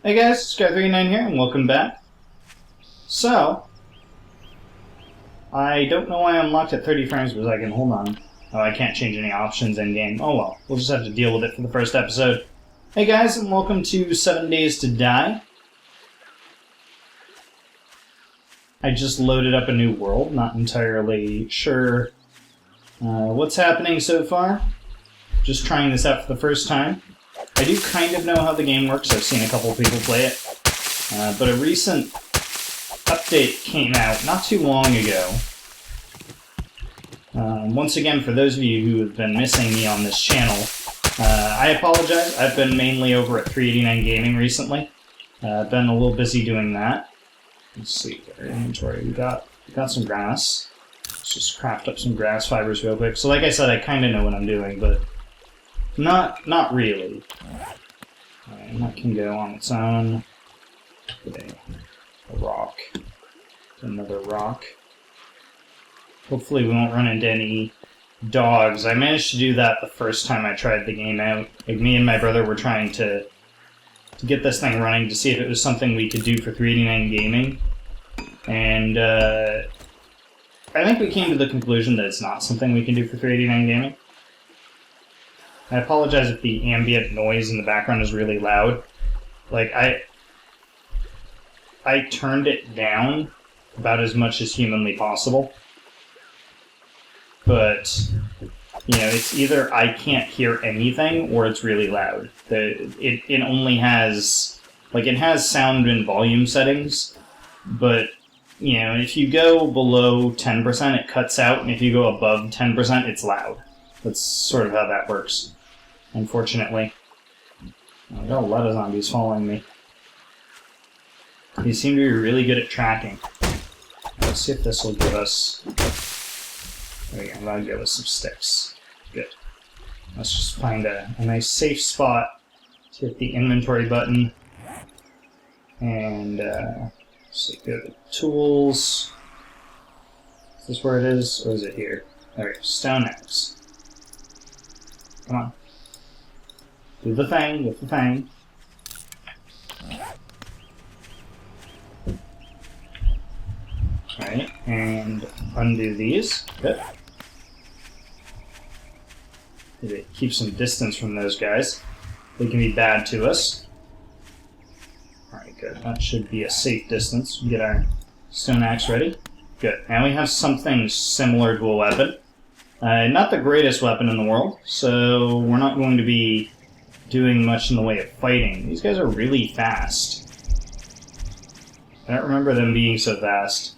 Hey guys, it's Sky39 here, and welcome back. So, I don't know why I'm locked at 30 frames per second. Hold on. Oh, I can't change any options in-game. Oh well, we'll just have to deal with it for the first episode. Hey guys, and welcome to 7 Days to Die. I just loaded up a new world, not entirely sure what's happening so far. Just trying this out for the first time. I do kind of know how the game works. I've seen a couple of people play it. But a recent update came out not too long ago. Once again, for those of you who have been missing me on this channel, I apologize. I've been mainly over at 389 Gaming recently. Been a little busy doing that. Let's see, our inventory. We got some grass. Let's just craft up some grass fibers real quick. So like I said, I kind of know what I'm doing, but not really. And that can go on its own. A rock. Another rock. Hopefully we won't run into any dogs. I managed to do that the first time I tried the game out. Like, me and my brother were trying to get this thing running to see if it was something we could do for 389 Gaming. And I think we came to the conclusion that it's not something we can do for 389 Gaming. I apologize if the ambient noise in the background is really loud. Like, I turned it down about as much as humanly possible. But, you know, it's either I can't hear anything or it's really loud. It only has, like, it has sound and volume settings, but, you know, if you go below 10%, it cuts out, and if you go above 10%, it's loud. That's sort of how that works, unfortunately. I've got a lot of zombies following me. They seem to be really good at tracking. Let's see if this will give us... There we go, that'll give us some sticks. Good. Let's just find a nice safe spot to hit the inventory button. And, let's see, go to tools. Is this where it is, or is it here? There we go, stone axe. Come on. Do the thing, with the thing. Alright, and undo these. Good. Keep some distance from those guys. They can be bad to us. Alright, good. That should be a safe distance. Get our stone axe ready. Good. Now we have something similar to a weapon. Not the greatest weapon in the world, so we're not going to be doing much in the way of fighting. These guys are really fast. I don't remember them being so fast.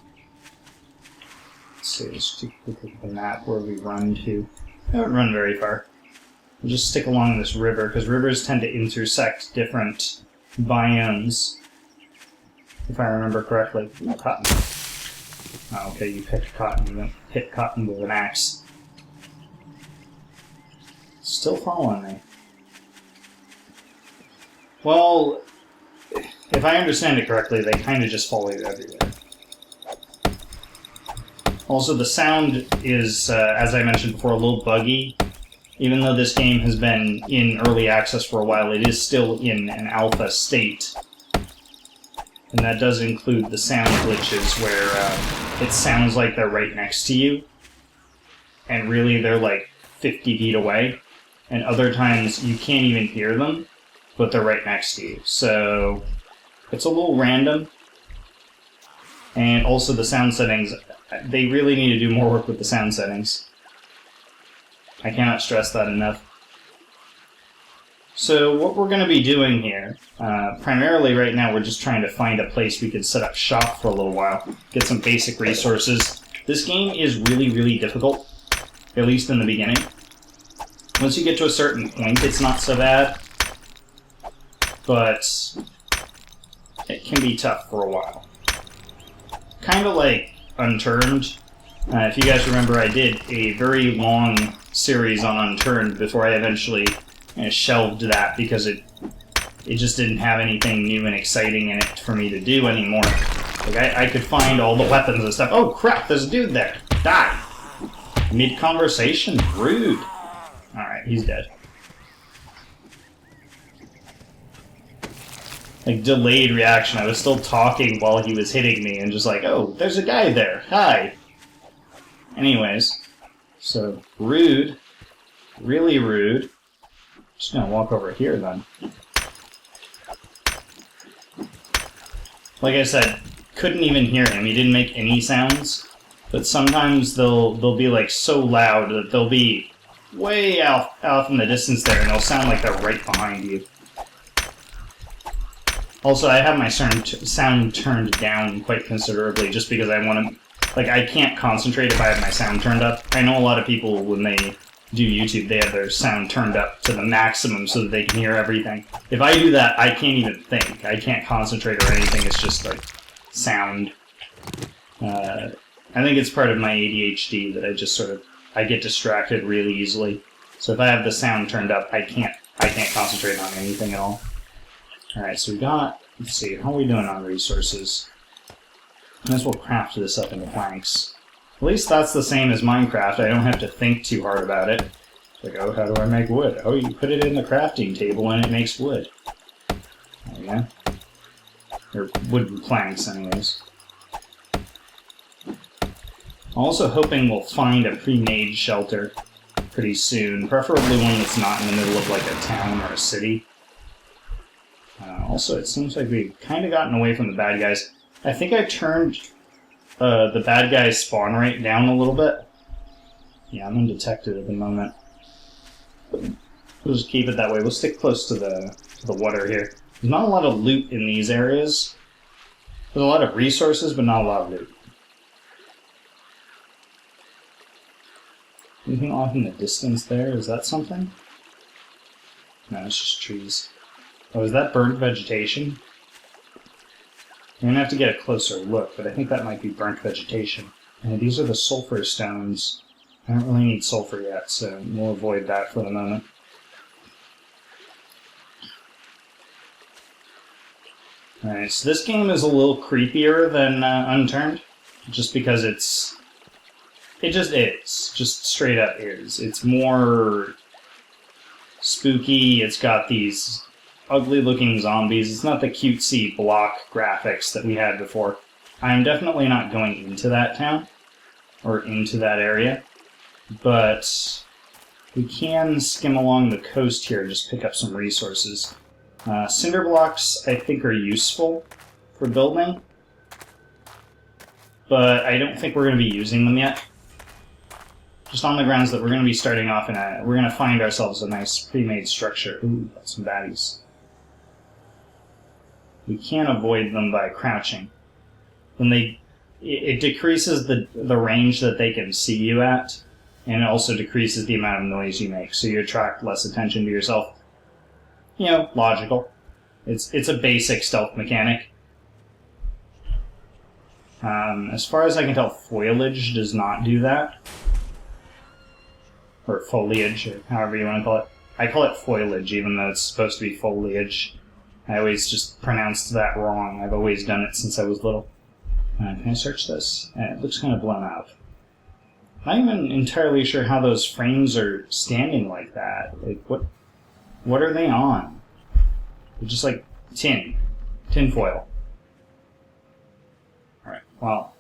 Let's see, let's take a look at the map where we run to. We haven't run very far. We'll just stick along this river, because rivers tend to intersect different biomes, if I remember correctly. Ooh, cotton. Oh, okay, you picked cotton. You don't hit cotton with an axe. Still following me. Well, if I understand it correctly, they kind of just follow you everywhere. Also, the sound is, as I mentioned before, a little buggy. Even though this game has been in early access for a while, it is still in an alpha state. And that does include the sound glitches where it sounds like they're right next to you, and really they're like 50 feet away. And other times you can't even hear them, but they're right next to you. So it's a little random. And also the sound settings, they really need to do more work with the sound settings. I cannot stress that enough. So what we're going to be doing here, primarily right now we're just trying to find a place we can set up shop for a little while, get some basic resources. This game is really, really difficult, at least in the beginning. Once you get to a certain point, it's not so bad, but it can be tough for a while. Kind of like Unturned. If you guys remember, I did a very long series on Unturned before I eventually shelved that because it just didn't have anything new and exciting in it for me to do anymore. Like, I could find all the weapons and stuff. Oh crap, there's a dude there. Die! Mid-conversation? Rude. Alright, he's dead. like delayed reaction. I was still talking while he was hitting me, and just like, oh, there's a guy there. Hi. Anyways, so rude, really rude. Just gonna walk over here then. Like I said, couldn't even hear him. He didn't make any sounds. But sometimes they'll be like so loud that they'll be way out in the distance there, and they'll sound like they're right behind you. Also, I have my sound turned down quite considerably just because I want to... Like, I can't concentrate if I have my sound turned up. I know a lot of people, when they do YouTube, they have their sound turned up to the maximum so that they can hear everything. If I do that, I can't even think. I can't concentrate or anything. It's just, like, sound. I think it's part of my ADHD that I just sort of... I get distracted really easily. So if I have the sound turned up, I can't concentrate on anything at all. Alright, so we got... Let's see, how are we doing on resources? Might as well craft this up into planks. At least that's the same as Minecraft. I don't have to think too hard about it. It's like, oh, how do I make wood? Oh, you put it in the crafting table and it makes wood. There we go. Or wooden planks, anyways. I'm also hoping we'll find a pre-made shelter pretty soon. Preferably one that's not in the middle of, like, a town or a city. Also, it seems like we've kind of gotten away from the bad guys. I think I turned the bad guys' spawn rate down a little bit. Yeah, I'm undetected at the moment. We'll just keep it that way. We'll stick close to the water here. There's not a lot of loot in these areas. There's a lot of resources, but not a lot of loot. Anything off in the distance there? Is that something? No, it's just trees. Oh, is that burnt vegetation? I'm gonna have to get a closer look, but I think that might be burnt vegetation. And these are the sulfur stones. I don't really need sulfur yet, so we'll avoid that for the moment. Alright, so this game is a little creepier than Unturned, just because it just is. Just straight up is. It's more spooky. It's got these ugly-looking zombies. It's not the cutesy block graphics that we had before. I'm definitely not going into that town, or into that area, but we can skim along the coast here and just pick up some resources. Cinder blocks, I think, are useful for building, but I don't think we're going to be using them yet. Just on the grounds that we're going to be starting off in a... We're going to find ourselves a nice pre-made structure. Ooh, got some baddies. We can't avoid them by crouching. It decreases the range that they can see you at, and it also decreases the amount of noise you make, so you attract less attention to yourself. You know, logical. It's a basic stealth mechanic. As far as I can tell, foliage does not do that. Or foliage, or however you want to call it. I call it foliage, even though it's supposed to be foliage. I always just pronounced that wrong. I've always done it since I was little. Can I search this? It looks kind of blown out. I'm not even entirely sure how those frames are standing like that. Like, what are they on? They're just like tin foil. Alright, well,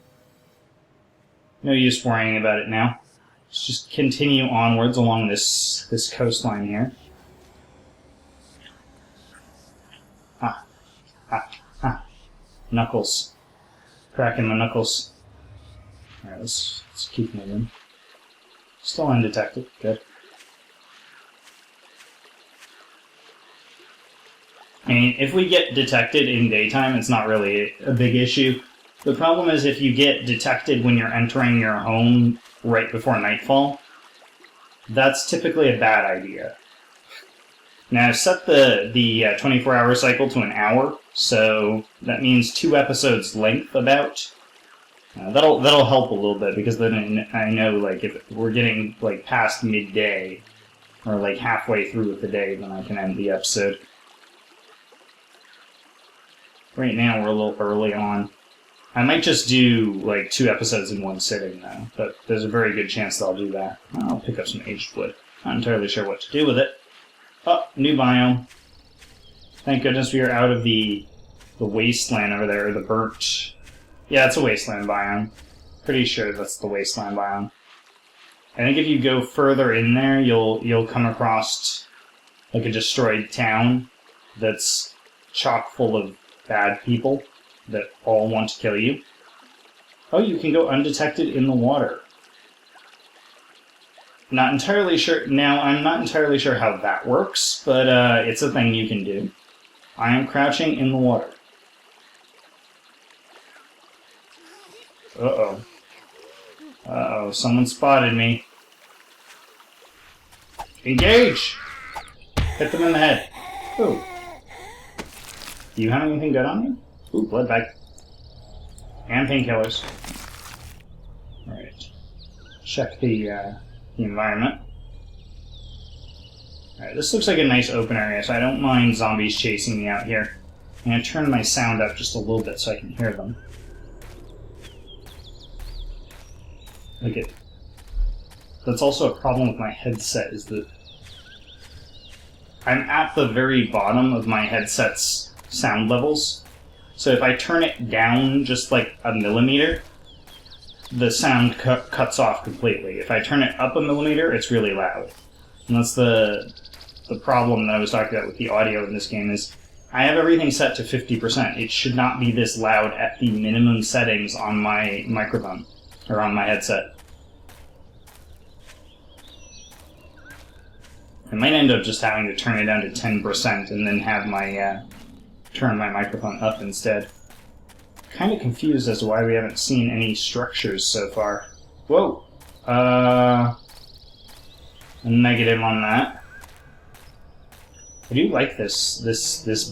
no use worrying about it now. Let's just continue onwards along this coastline here. Knuckles. Cracking my knuckles. Alright, let's keep moving. Still undetected. Good. I mean, if we get detected in daytime, it's not really a big issue. The problem is if you get detected when you're entering your home right before nightfall, that's typically a bad idea. Now, I've set the 24-hour cycle to an hour, so that means 2 episodes length about. That'll help a little bit, because then I know, like, if we're getting, like, past midday, or, like, halfway through with the day, then I can end the episode. Right now, we're a little early on. I might just do, like, 2 episodes in one sitting, though, but there's a very good chance that I'll do that. I'll pick up some aged wood. Not entirely sure what to do with it. Oh, new biome. Thank goodness we are out of the the wasteland over there, the burnt... Yeah, it's a wasteland biome. Pretty sure that's the wasteland biome. I think if you go further in there, you'll come across like a destroyed town that's chock full of bad people that all want to kill you. Oh, you can go undetected in the water. Not entirely sure. Now, I'm not entirely sure how that works, but it's a thing you can do. I am crouching in the water. Uh-oh. Uh-oh, someone spotted me. Engage! Hit them in the head. Ooh. Do you have anything good on you? Ooh, blood bag. And painkillers. Alright. Check the environment. Alright, this looks like a nice open area, so I don't mind zombies chasing me out here. I'm going to turn my sound up just a little bit so I can hear them. Look at... That's also a problem with my headset, is that I'm at the very bottom of my headset's sound levels. So if I turn it down just like a millimeter, the sound cuts off completely. If I turn it up a millimeter, it's really loud. And that's the problem that I was talking about with the audio in this game is I have everything set to 50%. It should not be this loud at the minimum settings on my microphone, or on my headset. I might end up just having to turn it down to 10% and then have my turn my microphone up instead. Kind of confused as to why we haven't seen any structures so far. Whoa! A negative on that. I do like this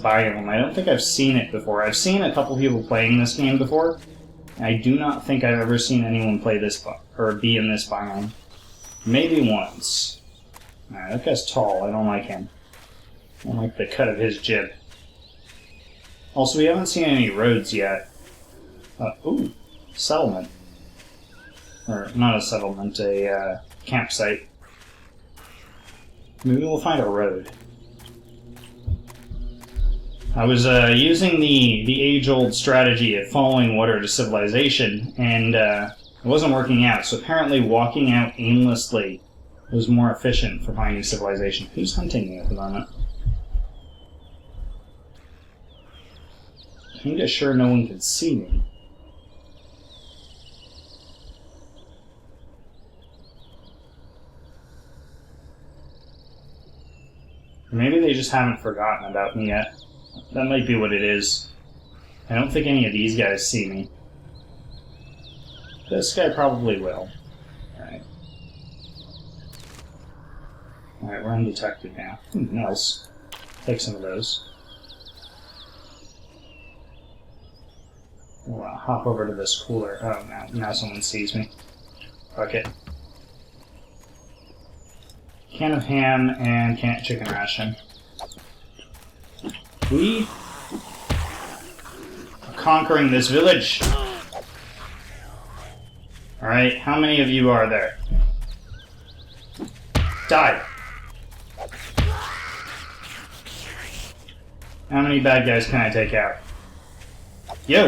biome. I don't think I've seen it before. I've seen a couple people playing this game before. I do not think I've ever seen anyone play this or be in this biome. Maybe once. Alright, that guy's tall. I don't like him. I don't like the cut of his jib. Also, we haven't seen any roads yet. Ooh, settlement. Or, not a settlement, a campsite. Maybe we'll find a road. I was using the age-old strategy of following water to civilization, and it wasn't working out, so apparently walking out aimlessly was more efficient for finding civilization. Who's hunting me at the moment? I'm just sure no one can see me. Maybe they just haven't forgotten about me yet. That might be what it is. I don't think any of these guys see me. This guy probably will. Alright. Alright, we're undetected now. Nice. Take some of those. We'll hop over to this cooler. Oh, now someone sees me. Fuck it. Can of ham and chicken ration. We are conquering this village. Alright, how many of you are there? Die! How many bad guys can I take out? Yo!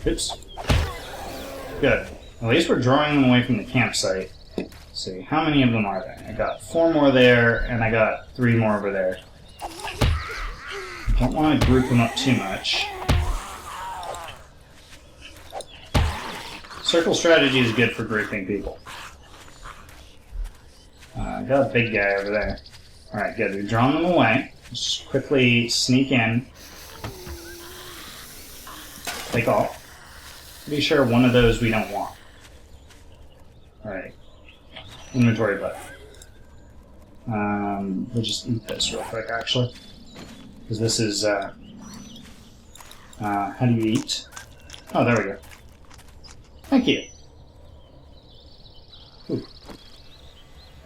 Oops. Good. At least we're drawing them away from the campsite. Let's see, how many of them are there? I got 4 more there, and I got 3 more over there. Don't want to group them up too much. Circle strategy is good for grouping people. I got a big guy over there. Alright, good. We've drawn them away. Just quickly sneak in. Take off. Be sure one of those we don't want. Alright. Inventory button. We'll just eat this real quick, actually. Because this is, how do you eat? Oh, there we go. Thank you.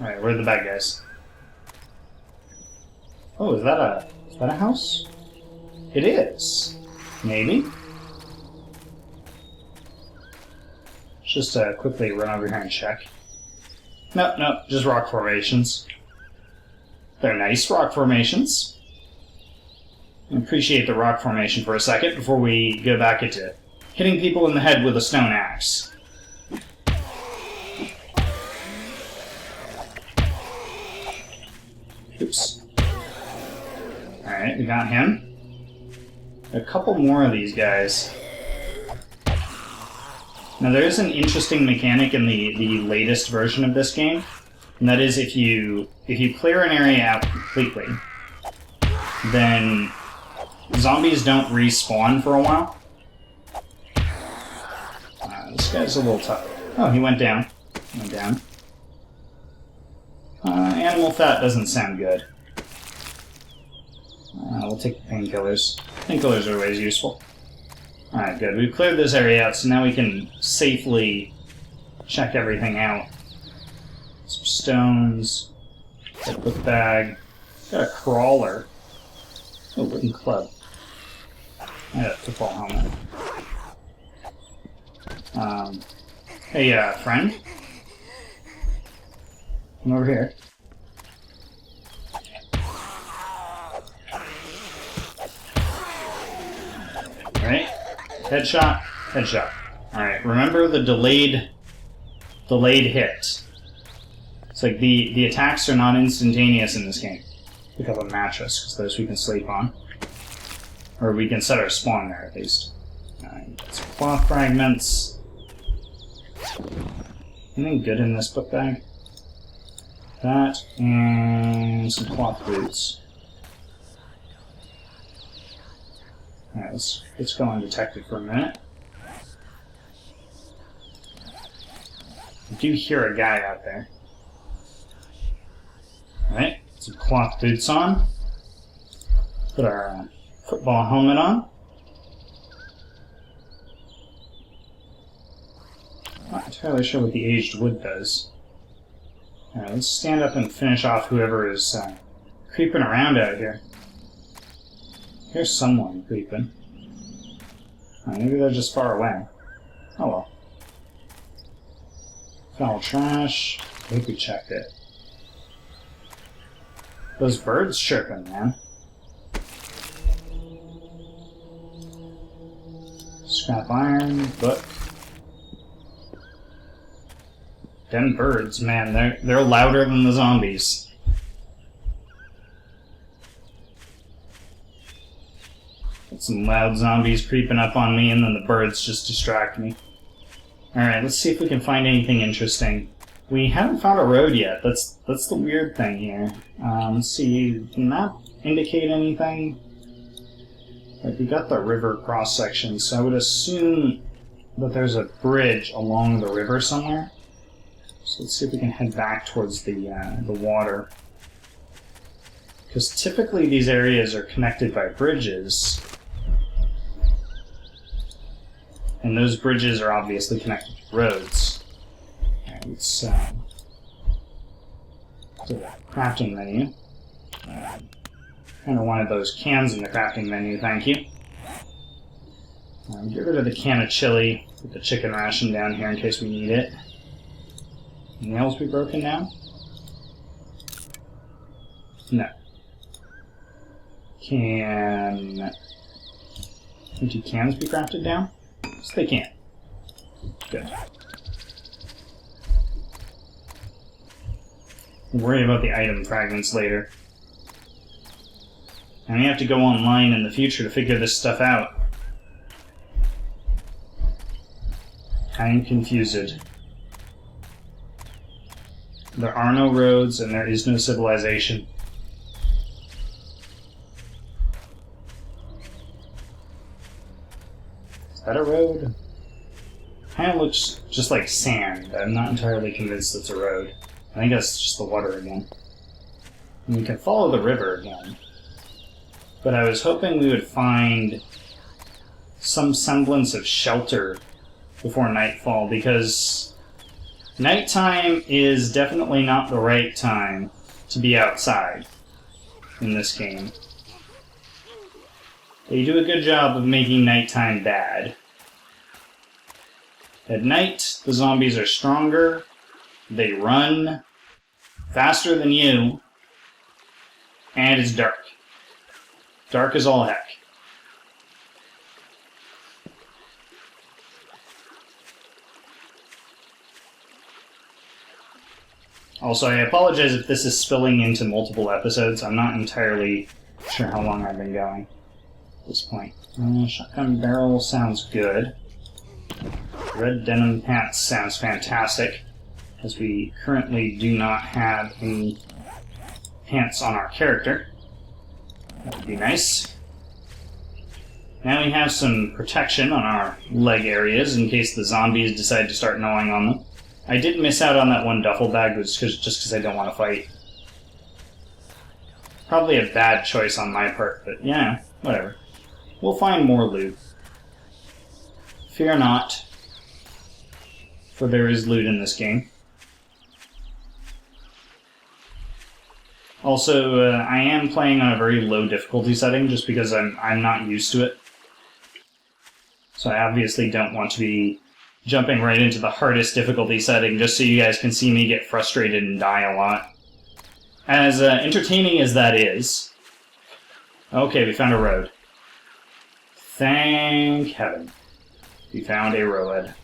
Alright, where are the bad guys? Oh, is that a house? It is. Maybe. Just quickly run over here and check. Nope, just rock formations. They're nice rock formations. Appreciate the rock formation for a second before we go back into hitting people in the head with a stone axe. Oops. Alright, we got him. A couple more of these guys. Now there is an interesting mechanic in the latest version of this game, and that is if you clear an area out completely, then zombies don't respawn for a while. This guy's a little tough. Oh, he went down. Went down. Animal fat doesn't sound good. We'll take the painkillers. Painkillers are always useful. Alright, good. We've cleared this area out, so now we can safely check everything out. Some stones. Got a book bag. Got a crawler. Oh, wooden club. I got a football helmet. Hey, friend? Come over here. Alright. Headshot. Headshot. Alright, remember the delayed hit. It's like the attacks are not instantaneous in this game. Pick up a mattress, because those we can sleep on. Or we can set our spawn there, at least. Alright, some cloth fragments. Anything good in this book bag? That, and some cloth boots. Alright, let's go undetected for a minute. I do hear a guy out there. Alright, some cloth boots on. Put our football helmet on. Not entirely sure what the aged wood does. Alright, let's stand up and finish off whoever is creeping around out here. Here's someone creeping. Maybe they're just far away. Oh well. Foul trash. I think we checked it. Those birds chirping, man. Scrap iron, book. Them birds, man, they're louder than the zombies. Got some loud zombies creeping up on me, and then the birds just distract me. Alright, let's see if we can find anything interesting. We haven't found a road yet. That's the weird thing here. Let's see, does the map indicate anything? Like, we got the river cross-section, so I would assume that there's a bridge along the river somewhere. So let's see if we can head back towards the water. Because typically these areas are connected by bridges. And those bridges are obviously connected to roads. Alright, let's do the crafting menu. Kind of wanted those cans in the crafting menu, thank you. Get rid of the can of chili. Put the chicken ration down here in case we need it. Anything else be broken down? No. Can empty cans be crafted down? Yes, they can. Good. We'll worry about the item fragments later. And we have to go online in the future to figure this stuff out. I'm confused. There are no roads, and there is no civilization. Is that a road? Kind of looks just like sand. I'm not entirely convinced it's a road. I think that's just the water again. And we can follow the river again. But I was hoping we would find some semblance of shelter before nightfall, because nighttime is definitely not the right time to be outside in this game. They do a good job of making nighttime bad. At night, the zombies are stronger, they run faster than you, and it's dark. Dark as all heck. Also, I apologize if this is spilling into multiple episodes. I'm not entirely sure how long I've been going at this point. Shotgun barrel sounds good. Red denim pants sounds fantastic, as we currently do not have any pants on our character. That would be nice. Now we have some protection on our leg areas in case the zombies decide to start gnawing on them. I did miss out on that one duffel bag just because I don't want to fight. Probably a bad choice on my part, but yeah, whatever. We'll find more loot. Fear not, for there is loot in this game. Also, I am playing on a very low difficulty setting just because I'm not used to it. So I obviously don't want to be jumping right into the hardest difficulty setting just so you guys can see me get frustrated and die a lot. As entertaining as that is... Okay, we found a road. Thank heaven. We found a road.